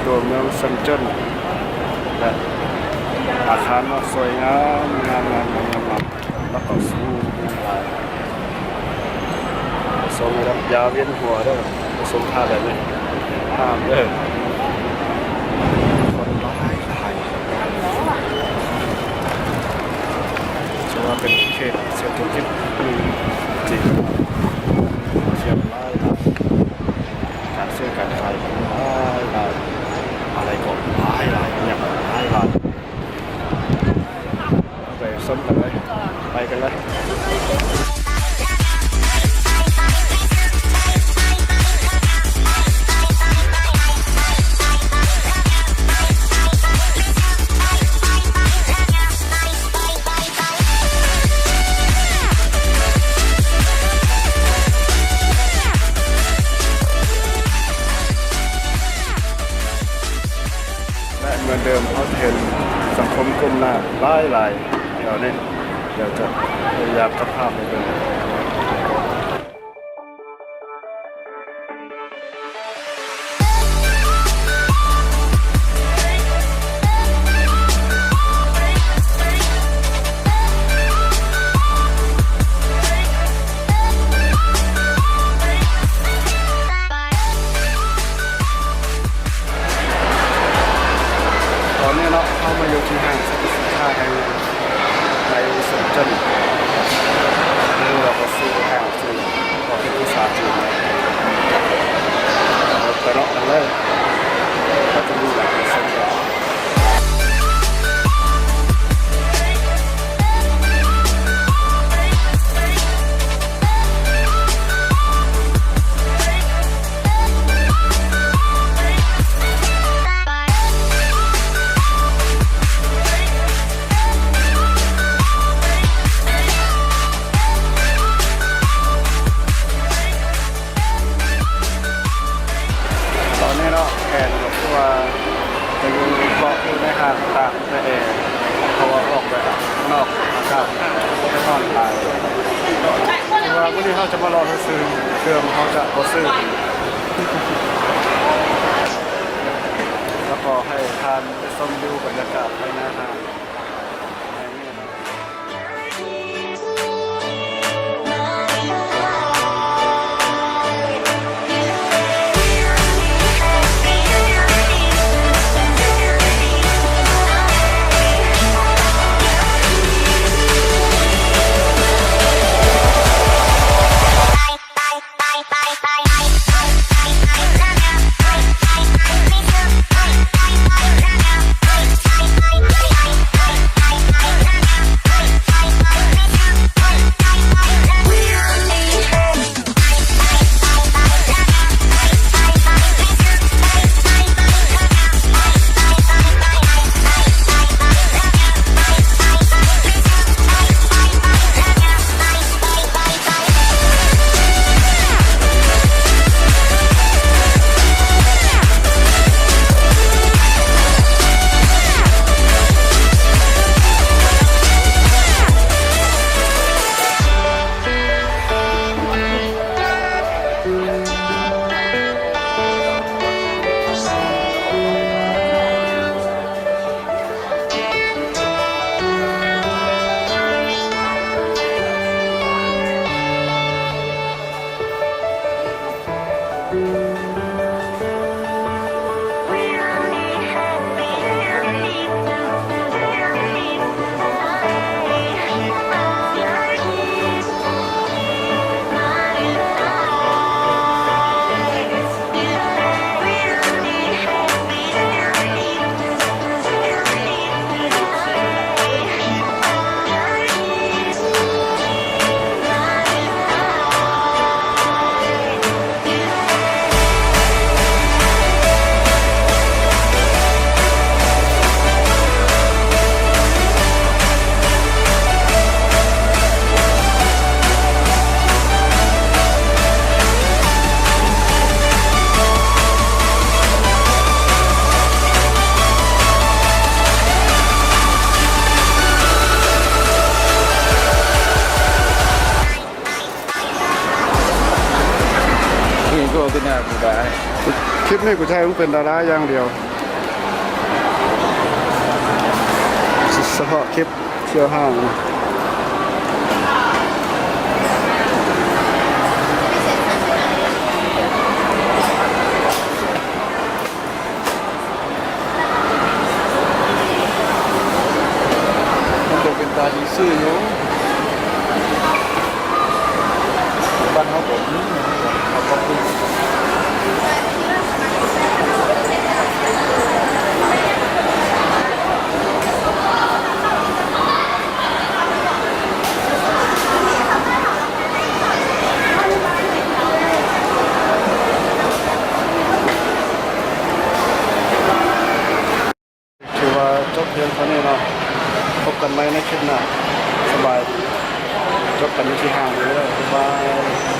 ตัวเมืองซันเจิ้นและอาคารสวยงามแล้วก็สู้ลายทรงรับยาเวียนหัวเด้อทรงท่าแบบนี้ห้ามเด้อคนร้ายไทยจะว่าเป็นเขตเศรษฐกิจจริงเชียงรายการซื้อการขายหลายอะไรก็หลายอย่างหลายไปส้มกันเลยไปกันเลยเหมือนเดิมเขาเห็นสังคมกลุ่มหน้าหลายเดี๋ยวนี้เดี๋ยวจะพยายามจะภาพไปดูตอนนี้เนาะเข้ามาอยู่ที่ห้างสรรพสินค้าแห่งในซันเจิ้นนี่เราก็ซื้อห้างซื้อของที่ภาษาจีนเราไปเลาะกันเลยก็จะมีหลายสัญญาแผนก็คือว่าจะอยู่เกาะอยู่ในห้างต่างในแอร์เพราะว่าออกไปนอกอากาศจะนอนตายคือว่าวันนี้เขาจะมารอซื้อเครื่องเขาจะบ่ซื้อแล้วก็ให้ทานไปชมวิวบรรยากาศภายในห้างคลิปนี้กูใช้ต้องเป็นดาราอย่างเดียว เฉพาะคลิปเที่ยวห้างมันก็เป็นตาดีซื่ออยู่บ้านเขาผมเขาก็พูดถือว่าจบเพียงเท่านี้เนาะพบกันไหมในคลิปหน้าสบายดีจบกันที่ห้างเลยบ๊ายบาย